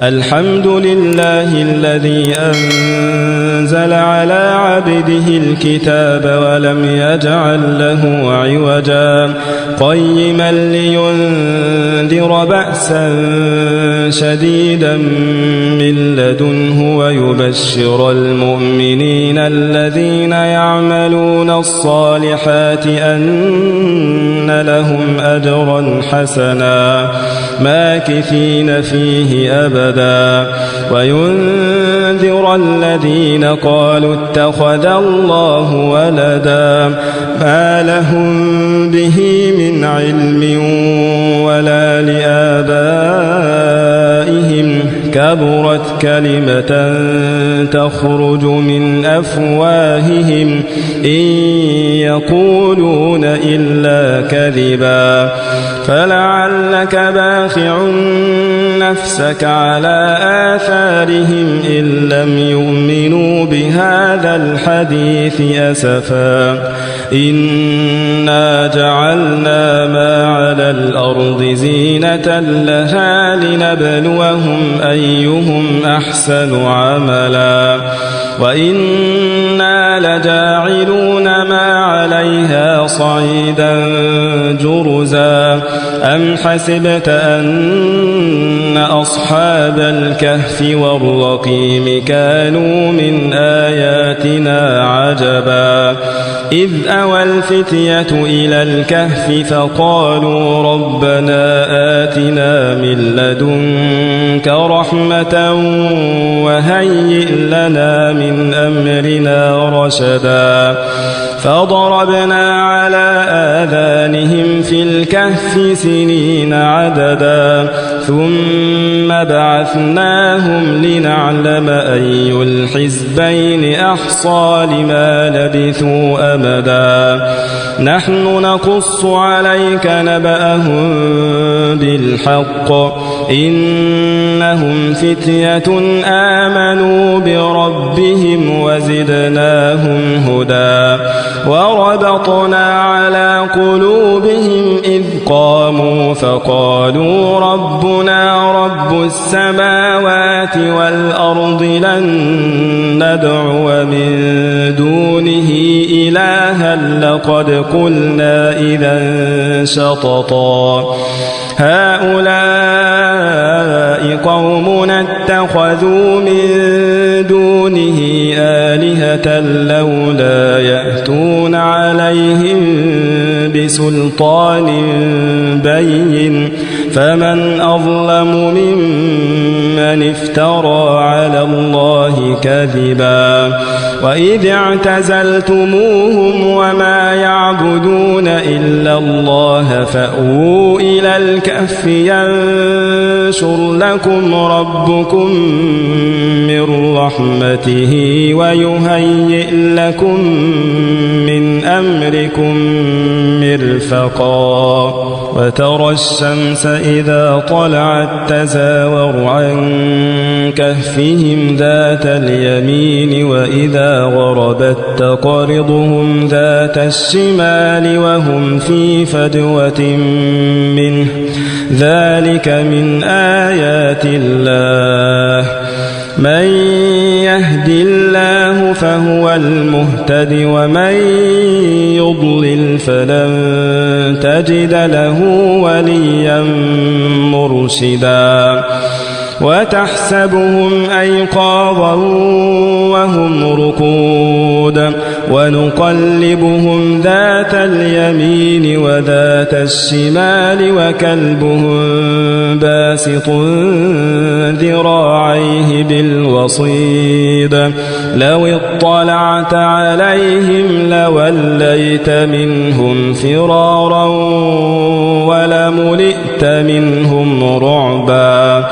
الحمد لله الذي أنزل على عبده الكتاب ولم يجعل له عوجا قيما لينذر بأسا شديدا من لدنه ويبشر المؤمنين الذين يعملون الصالحات أن لهم أجرا حسنا ماكثين فيه أبدا وينذر الذين قالوا اتخذ الله ولدا ما لهم به من علم ولا لآبائهم كبرت كلمة تخرج من أفواههم إن يقولون إلا كذبا فلعلك باخع نفسك على آثارهم إن لم يؤمنوا بهذا الحديث أسفا إنا جعلنا ما على الأرض زينة لها لنبلوهم أيهم أحسن عملا وإنا لجاعلون ما عليها صعيدا جرزا أم حسبت أن أصحاب الكهف والرقيم كانوا من آياتنا عجبا إذ أوى الفتية إلى الكهف فقالوا ربنا آتنا من لدنك رحمة وهيئ لنا من أمرنا رشدا فضربنا على آذانهم في الكهف سنين عددا ثم بعثناهم لنعلم أي الحزبين أحصى لما لبثوا أمدا نحن نقص عليك نبأهم بالحق إنهم فتية آمنوا بربهم وزدناهم هدى وربطنا على قلوبهم إذ قاموا فقالوا ربنا رب السماوات والأرض لن ندعو من دونه إلها لقد قلنا إذا شططا هؤلاء قومنا اتخذوا من دونه آلهة لولا يأتون عليهم بسلطان بين فمن أظلم ممن افترى على الله كذبا وإذ اعتزلتموهم وما يعبدون إلا الله فأووا إلى الكهف ينشر لكم ربكم من رحمته ويهيئ لكم من أمركم مرفقا وترى الشمس إذا طلعت تزاور عن كهفهم ذات اليمين وإذا غربت تقرضهم ذات الشمال وهم في فجوة منه ذلك من آيات الله من يهد الله فهو المهتد ومن يضلل فلن تجد له وليا مرشدا وتحسبهم أيقاظا وهم رقود ونقلبهم ذات اليمين وذات الشمال وكلبهم باسط ذراعيه بالوصيد لو اطلعت عليهم لوليت منهم فرارا ولملئت منهم رعبا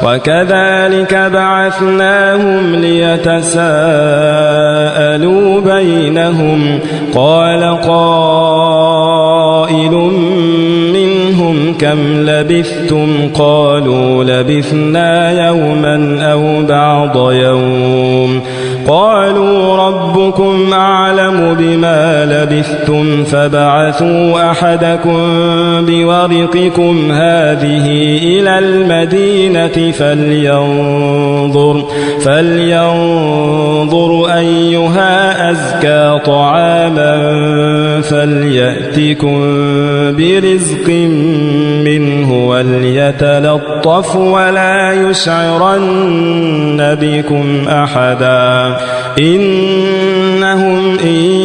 وكذلك بعثناهم ليتساءلوا بينهم قال قائل منهم كم لبثتم قالوا لبثنا يوما أو بعض يوم قالوا رب ربكم أعلم بما لبثتم فابعثوا أحدكم بورقكم هذه إلى المدينة فلينظر أيها أزكى طعاما فليأتكم برزق منه وليتلطف ولا يشعرن بكم أحدا إنهم إن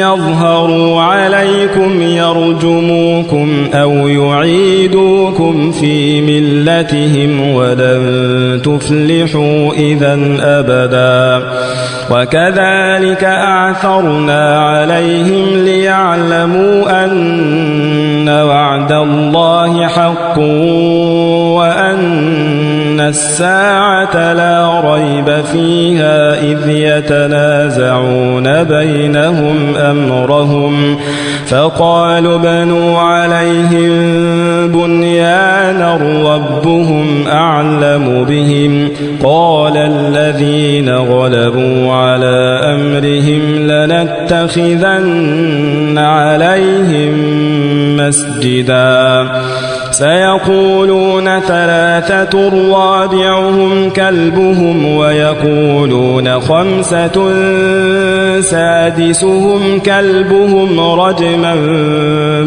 يظهروا عليكم يرجموكم أو يعيدوكم في ملتهم ولن تفلحوا إذا أبدا وكذلك أعثرنا عليهم ليعلموا أن وعد الله حق وأن الساعة لا ريب فيها إذ يتنازعون بينهم أمرهم فقالوا بنوا عليهم بنيانا ربهم أعلم بهم قال الذين غلبوا على أمرهم لنتخذن عليهم مسجدا سيقولون ثلاثة رابعهم كلبهم ويقولون خمسة سادسهم كلبهم رجما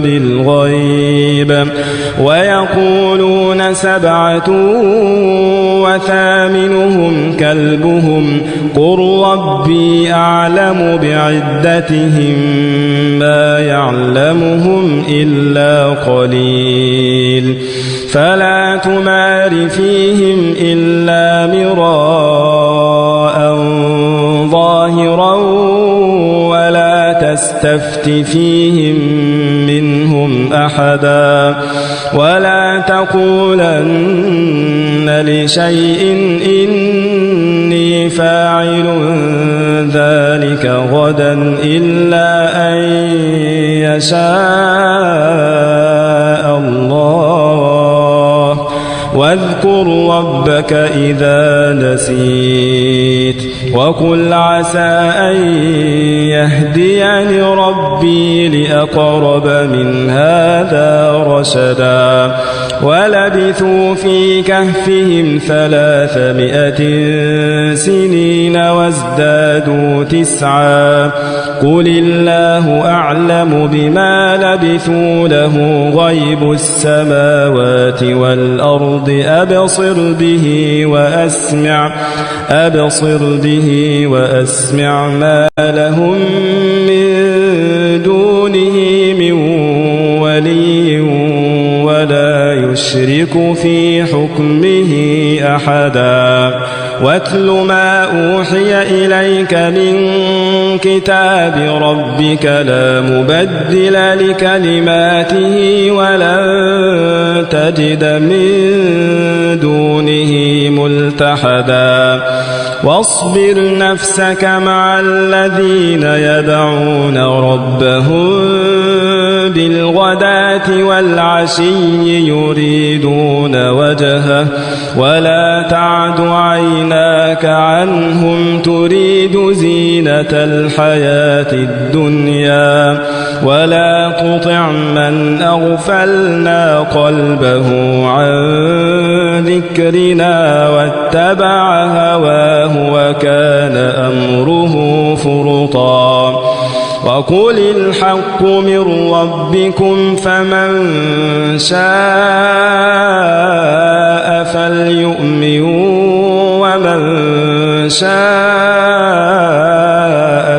بالغيب ويقولون سبعة وثامنهم كلبهم قل ربي أعلم بعدتهم ما يعلمهم إلا قليل فلا تمار فيهم إلا مراء ظاهرا ولا تستفت فيهم منهم أحدا ولا تقولن لشيء إني فاعل ذلك غدا إلا أن يشاء الله واذكر ربك إذا نسيت وقل عسى أن يهديني ربي لأقرب من هذا رشدا ولبثوا في كهفهم 300 سنين وازدادوا 9 قل الله أعلم بما لبثوا له غيب السماوات والأرض أبصر به وأسمع ما لهم من دونه من ولي ولا يشرك في حكمه أحدا واتل ما أوحي إليك من كتاب ربك لا مبدل لكلماته ولن تجد من دونه ملتحدا واصبر نفسك مع الذين يدعون ربهم بالغداة والعشي يريدون وجهه ولا تعد عيناك عنهم تريد زينة الحياة الدنيا ولا تطع من أغفلنا قلبه عن ذكرنا واتبع هواه وكان أمره فرطا وقل الحق من ربكم فمن شاء فليؤمن ومن شاء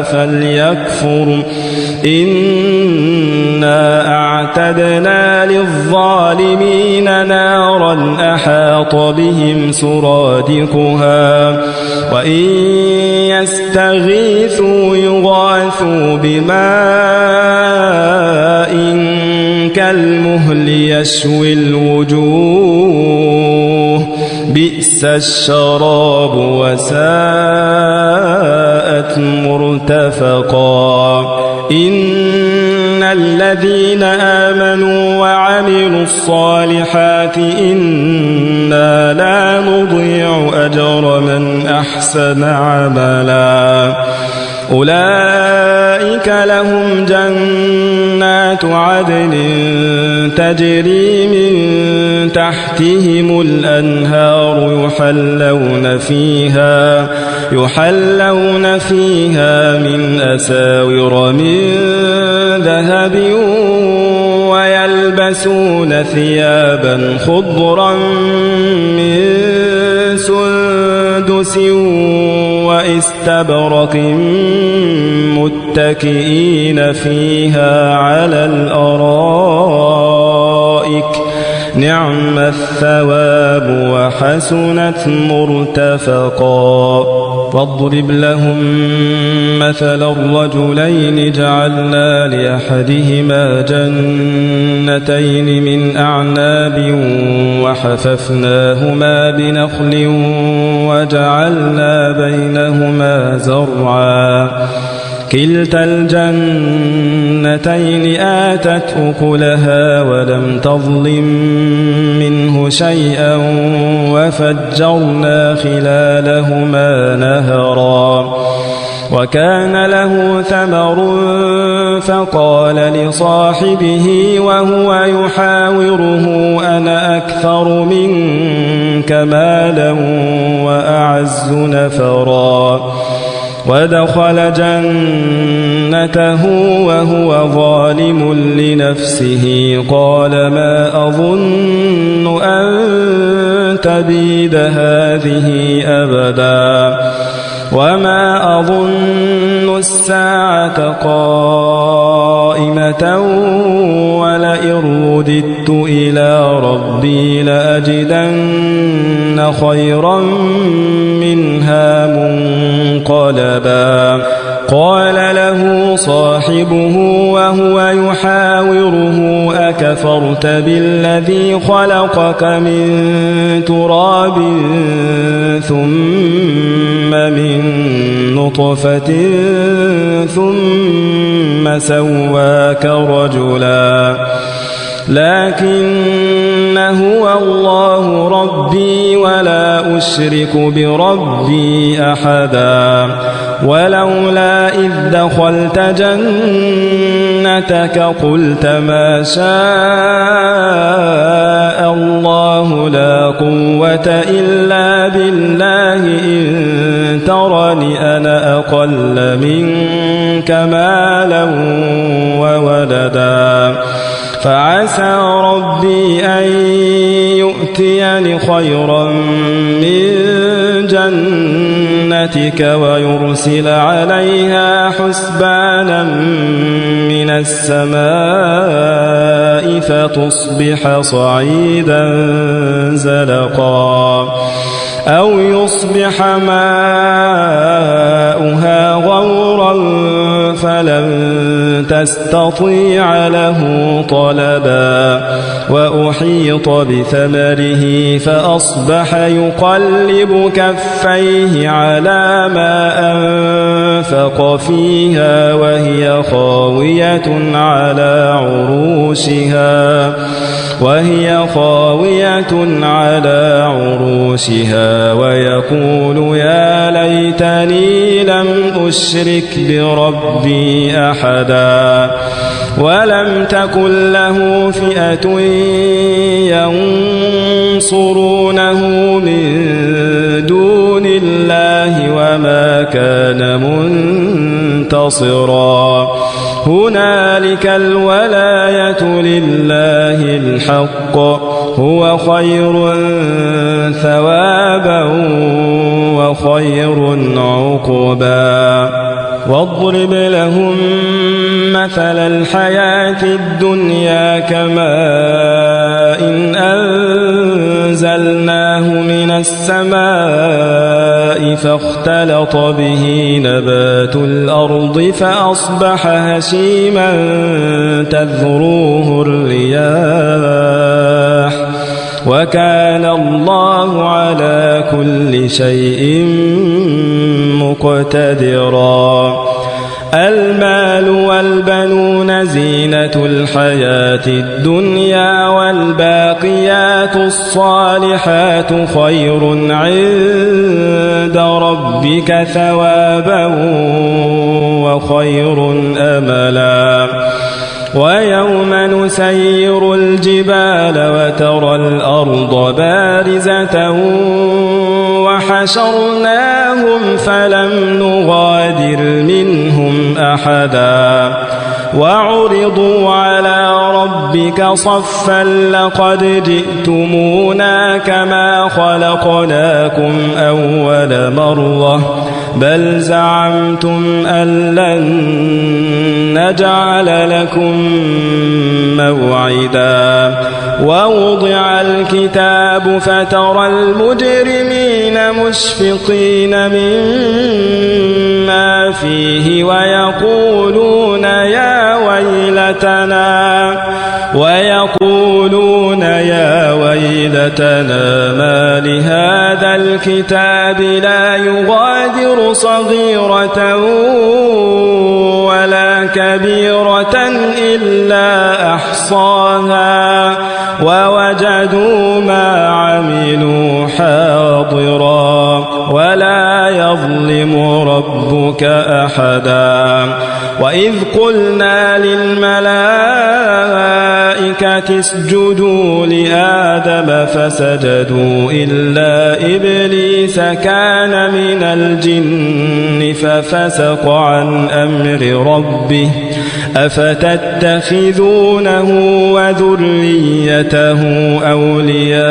فليكفر إنا أعتدنا للظالمين نارا أحاط بهم سرادقها وإن يستغيثوا يغاثوا بماء كالمهل يشوي الوجوه بئس الشراب وساءت مرتفقا إن الذين آمنوا وعملوا الصالحات إنا لا نضيع أجر من أحسن عملا أولئك لهم جنات عدن تجري من تحتهم الأنهار يحلون فيها من أساور من ذهب ويلبسون ثيابا خضرا من سندس واستبرق متكئين فيها على الأرائك نعم الثواب وحسنت مرتفقا واضرب لهم مثل الرجلين جعلنا لأحدهما جنتين من أعناب وحففناهما بنخل وجعلنا بينهما زرعا كلتا الجنتين آتت أكلها ولم تظلم منه شيئا وفجرنا خلالهما نهرا وكان له ثمر فقال لصاحبه وهو يحاوره أنا أكثر منك مالا وأعز نفرا ودخل جنته وهو ظالم لنفسه قال ما أظن أن تبيد هذه أبدا وما أظن الساعة قائمة ولئن رددت إلى ربي لأجدن خيرا منها منقلبا قال له صاحبه وهو يحاوره أكفرت بالذي خلقك من تراب ثم من نطفة ثم سواك رجلا لكن هو الله ربي ولا أشرك بربي أحدا ولولا إذ دخلت جنتك قلت ما شاء الله لا قوة إلا بالله إن ترني أنا أقل منك مالا وولدا فعسى ربي أن يؤتيني خيرا من جنتك ويرسل عليها حسبانا من السماء فتصبح صعيدا زلقا أو يصبح ماؤها غورا فلن تستطيع له طلبا وأحيط بثمره فأصبح يقلب كفيه على ما أنفق فيها وهي خاوية على عروشها ويقول يا ليتني لم أشرك بربي أحدا ولم تكن له فئة ينصرونه من دون الله وما كان منتصرا هنالك الولاية لله الحق هو خير ثوابا وخير عقبا واضرب لهم مثل الحياة الدنيا كماء إن أنزلناه من السماء فاختلط به نبات الأرض فأصبح هشيما تذروه الرياح وكان الله على كل شيء مقتدرا المال والبنون زينة الحياة الدنيا والباقيات الصالحات الصالحات خير عند ربك ثوابا وخير أملا ويوم نسير الجبال وترى الأرض بارزة وحشرناهم فلم نغادر منهم أحدا وعرضوا على ربك صفا لقد جئتمونا كما خلقناكم أول مرة بل زعمتم أن لن نجعل لكم موعدا ووضع الكتاب فترى المجرمين مشفقين مما فيه ويقولون يا ويلتنا ما لهذا الكتاب لا يغادر صغيرة ولا كبيرة إلا أحصاها ووجدوا ما عملوا حاضرا ولا يظلم ربك أحدا وإذ قلنا للملائكة اسجدوا لآدم فسجدوا إلا إبليس كان من الجن ففسق عن أمر ربه أفتتخذونه وذريته أولياء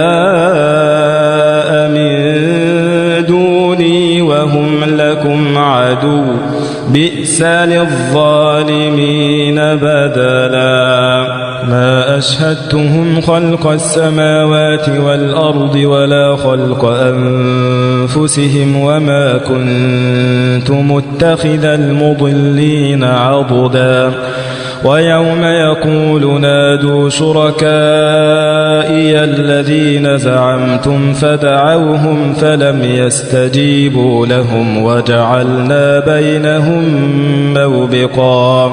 من دوني وهم لكم عدو بئس للظالمين بدلا ما أشهدتهم خلق السماوات والأرض ولا خلق أنفسهم وما كنت متخذ المضلين عضدا ويوم يقول نادوا شركائي الذين زعمتم فدعوهم فلم يستجيبوا لهم وجعلنا بينهم موبقا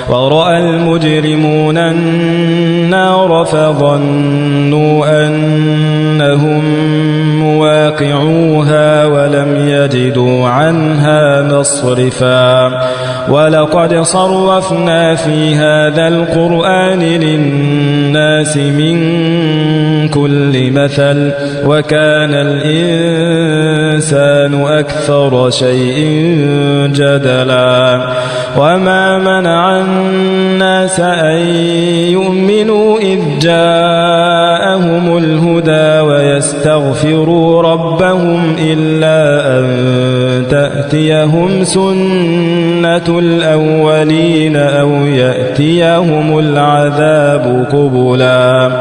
ورأى المجرمون النار فظنوا أنهم مواقعوها ولم يجدوا عنها مصرفا ولقد صرفنا في هذا القرآن للناس من كل مثل وكان الإنسان أكثر شيء جدلا وما منع الناس أن يؤمنوا إذ جاءهم الهدى ويستغفروا ربهم إلا أن تأتيهم سنة الأولين أو يأتيهم العذاب قبلا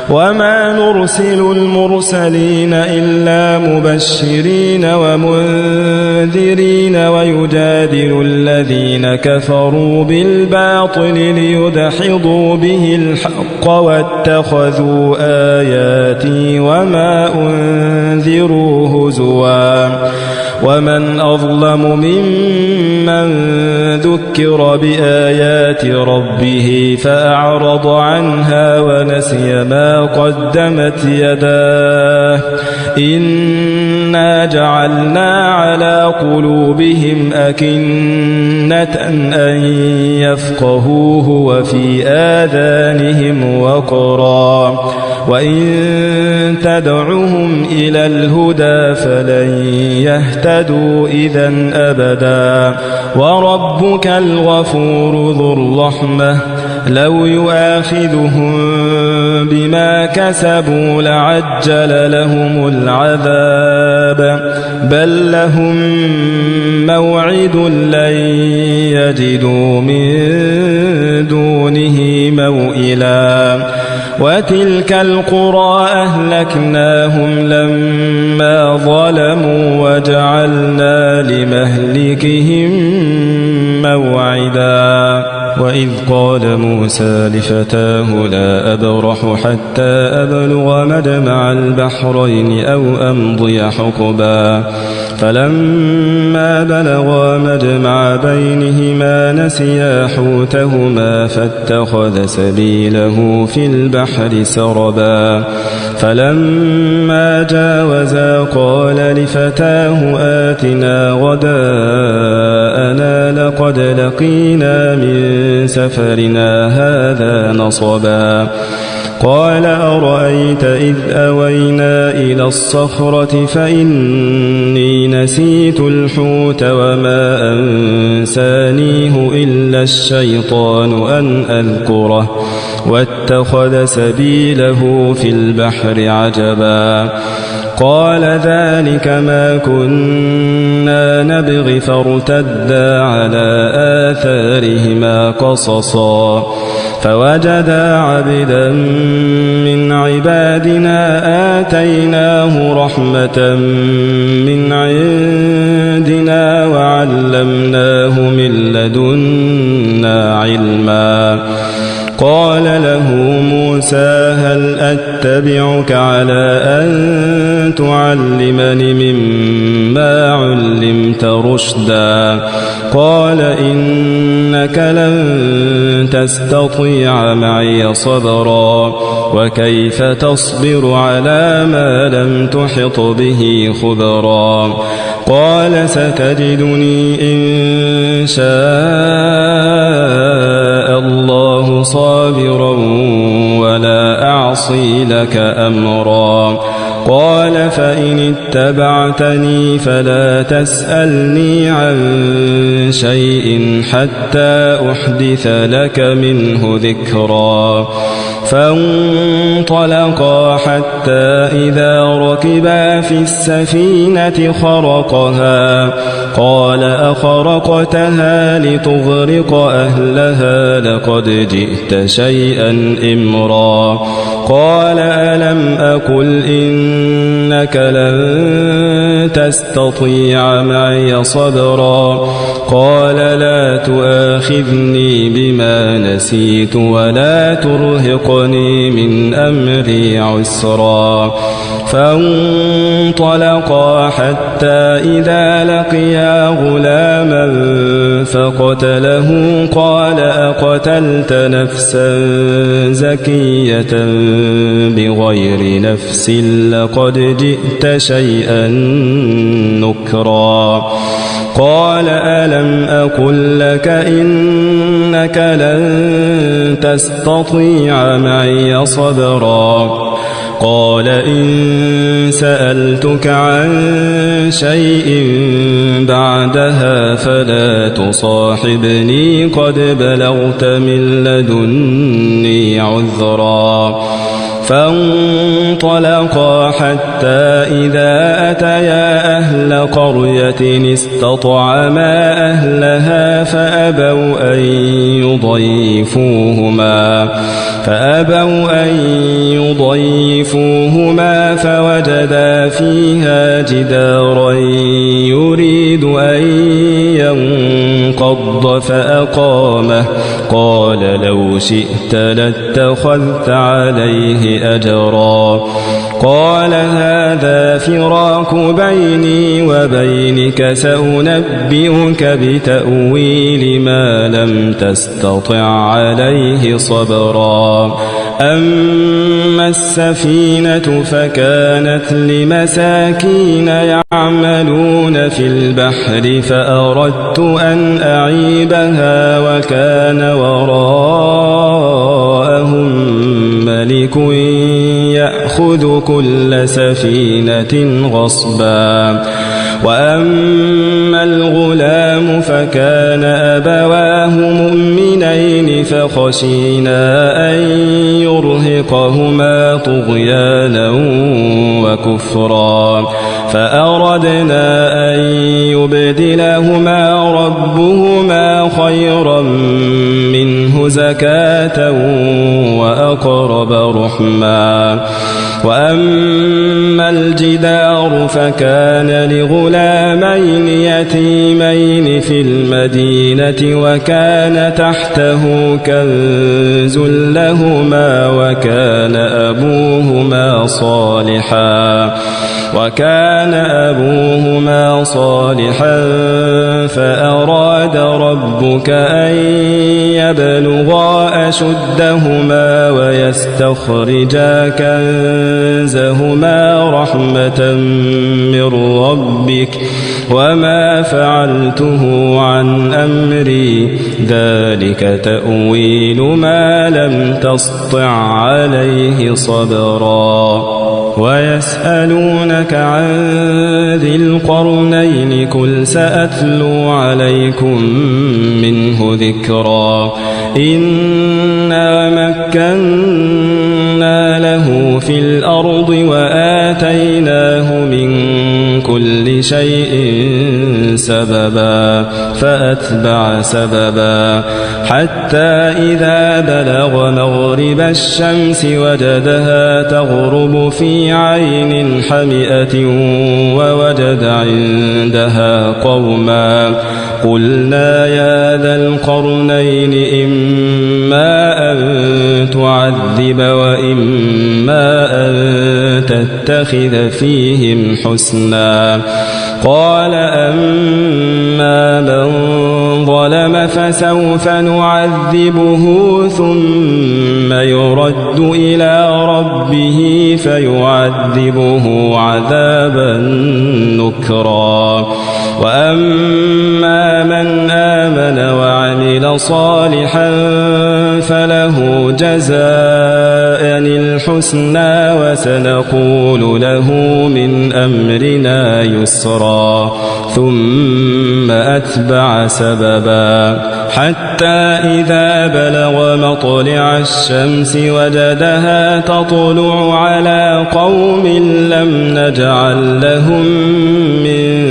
وما نرسل المرسلين إلا مبشرين ومنذرين ويجادل الذين كفروا بالباطل ليدحضوا به الحق واتخذوا آياتي وما أنذروا هزوا ومن أظلم ممن ذكر بآيات ربه فأعرض عنها ونسي ما قدمت يداه إنا جعلنا على قلوبهم أكنة أن يفقهوه وفي آذانهم وقرا وإن تدعهم إلى الهدى فلن يهتدوا إذن أبدا وربك الغفور ذو الرحمة لو يؤاخذهم بما كسبوا لعجل لهم العذاب بل لهم موعد لن يجدوا من دونه موئلا وتلك القرى أهلكناهم لما ظلموا وجعلنا لمهلكهم موعدا وإذ قال موسى لفتاه لا أبرح حتى أبلغ مجمع البحرين أو أمضي حقبا فلما بلغا مجمع بينهما نسيا حوتهما فاتخذ سبيله في البحر سربا فلما جاوزا قال لفتاه آتنا غداءنا لقد لقينا من سفرنا هذا نصبا قال أرأيت إذ أوينا إلى الصخرة فإني نسيت الحوت وما أنسانيه إلا الشيطان أن أذكره واتخذ سبيله في البحر عجبا قال ذلك ما كنا نبغي فارتدا على آثارهما قصصا فوجدا عبدا من عبادنا آتيناه رحمة من عندنا وعلمناه من لدنا علما قال له موسى هل أتبعك على أن تعلمني مما علمت رشدا قال إنك لن تستطيع معي صبرا وكيف تصبر على ما لم تحط به خبرا قال ستجدني إن شاء الله صابرا ولا أعصي لك أمرا قال فإن اتبعتني فلا تسألني عن شيء حتى أحدث لك منه ذكرا فانطلقا حتى إذا ركبا في السفينة خرقها قال أخرقتها لتغرق أهلها لقد جئت شيئا إمرا قال ألم أقل إنك لن تستطيع معي صبرا قال لا تؤاخذني بما نسيت ولا ترهقني من أمري عسرا فانطلقا حتى إذا لقيا غلاما فقتله قال أقتلت نفسا زكية بغير نفس لقد جئت شيئا نكرا قال ألم أقل لك إنك لن تستطيع معي صبرا قال إن سألتك عن شيء بعدها فلا تصاحبني قد بلغت من لدني عذرا فانطلقا حتى إذا أتيا أهل قرية استطعما أهلها فأبوا أن يضيفوهما فوجدا فيها جدارا يريد أن ينقض فأقامه قال لو شئت لاتخذت عليه أجرا قال هذا فراق بيني وبينك سأنبئك بتأويل ما لم تستطع عليه صبرا أما السفينة فكانت لمساكين يعملون في البحر فأردت أن أعيبها وكان وراءهم ملك يأخذ كل سفينة غصبا وأما الغلام فكان أبواه مؤمنين فخشينا أن يرهقهما طغيانا وكفرا فأردنا أن يبدلهما ربهما خيرا منه زكاة وأقرب رحما وأما الجدار فكان لغلامين يتيمين في المدينة وكان تحته كنز لهما وكان أبوهما صالحا فأراد ربك أن يبلغا أشدهما ويستخرجا كنزهما رحمة من ربك وما فعلته عن أمري ذلك تأويل ما لم تسطع عليه صبرا ويسألونك عن ذي القرنين قل سأتلو عليكم منه ذكرا إنا مكنا له في الأرض وآتيناه من كل شيء سببا فأتبع سببا حتى إذا بلغ مغرب الشمس وجدها تغرب في عين حمئة ووجد عندها قوما قلنا يا ذا القرنين إما أن تعذب وإما أن تتخذ فيهم حسنا قال أما من ظلم فسوف نعذبه ثم يرد إلى ربه فيعذبه عذابا نكرا وأما من آمن وعمل صالحا فله جزاء الحسنى وسنقول له من أمرنا يسرا ثم أتبع سببا حتى إذا بلغ مطلع الشمس وجدها تطلع على قوم لم نجعل لهم من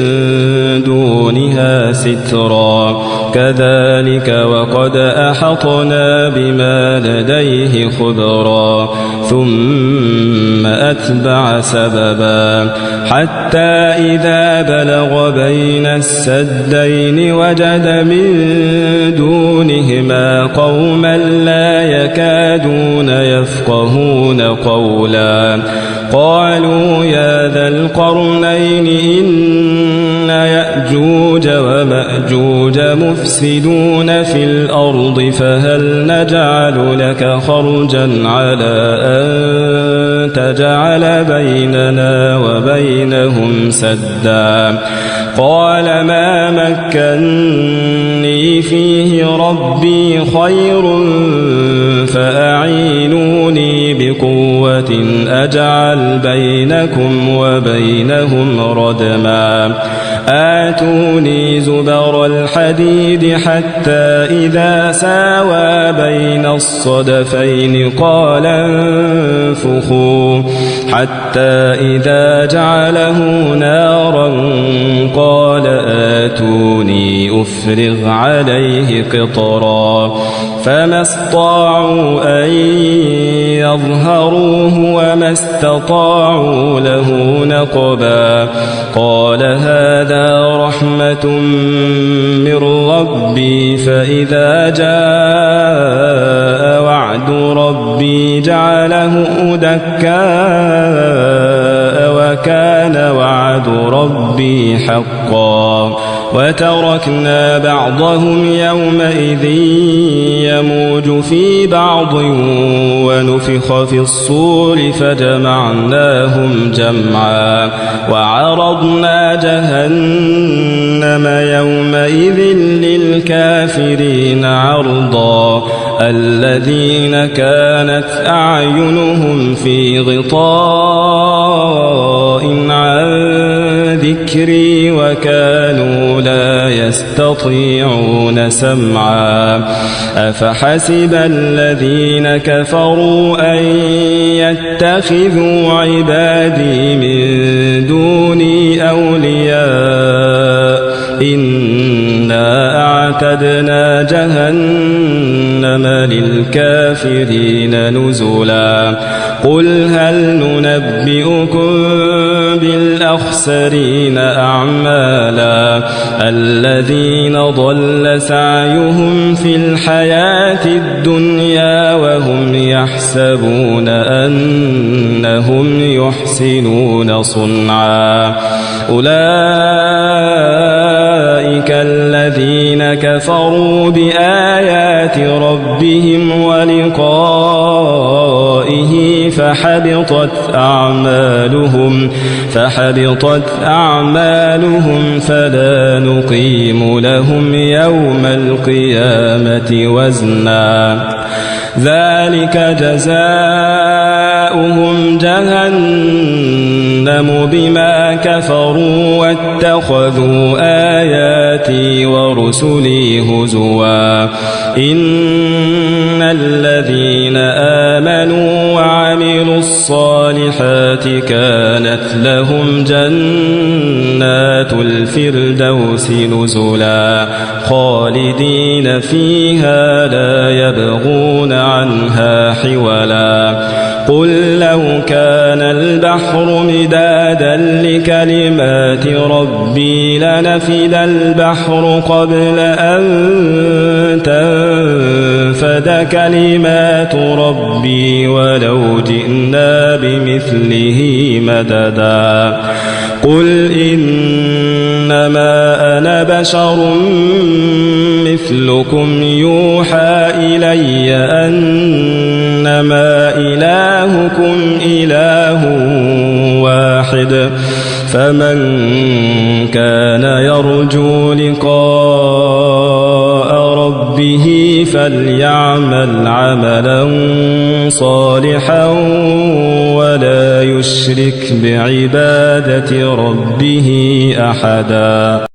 دونها سترا كذلك وقد أحطنا بما لديه خبرا ثم أتبع سببا حتى إذا بلغ بين السدين وجد من دونهما قوما لا يكادون يفقهون قولا قالوا يا ذا القرنين إن يأجوج ومأجوج مفسدون في الأرض فهل نجعل لك خرجا على أن تجعل بيننا وبينهم سدا قال ما مكني فيه ربي خير فأعينوني بقوة أجعل بينكم وبينهم ردما آتوني زبر الحديد حتى إذا ساوى بين الصدفين قال انفخوا حتى إذا جعله نارا قال آتوني أفرغ عليه قطرا فما استطاعوا أن يظهروه وما استطاعوا له نقبا قال هذا رحمة من ربي فإذا جاء وعد ربي جعله دكاء وكان وعد ربي حقا وتركنا بعضهم يومئذ يموج في بعض ونفخ في الصور فجمعناهم جمعا وعرضنا جهنم يومئذ للكافرين عرضا الذين كانت أعينهم في غطاء عن ذكري وكانوا لا يستطيعون سمعا أفحسب الذين كفروا أن يتخذوا عبادي من دوني أولياء إنا أعتدنا جهنم للكافرين نزلا قل هل ننبئكم أنبئكم بالأخسرين أعمالا الذين ضل سعيهم في الحياة الدنيا وهم يحسبون أنهم يحسنون صنعا أولئك الذين كفروا بآيات ربهم ولقائه فحبطت أعمالهم فلا نقيم لهم يوم القيامة وزنا ذلك جزاؤهم جهنم بما كفروا واتخذوا آياتي ورسلي هزوا إن الذين آمنوا وعملوا الصالحات كانت لهم جنات الفردوس نزلا خالدين فيها لا يبغون عنها حولا قل لو كان البحر مدادا لكلمات ربي لنفد البحر قبل أن تنفد كلمات ربي ولو جئنا بمثله مددا قل إنما أنا بشر مثلكم يوحى إلي أنما إلهكم إله واحد فمن كان يرجو لقاء ربه فليعمل عملا صالحا ولا يشرك بعبادة ربه أحدا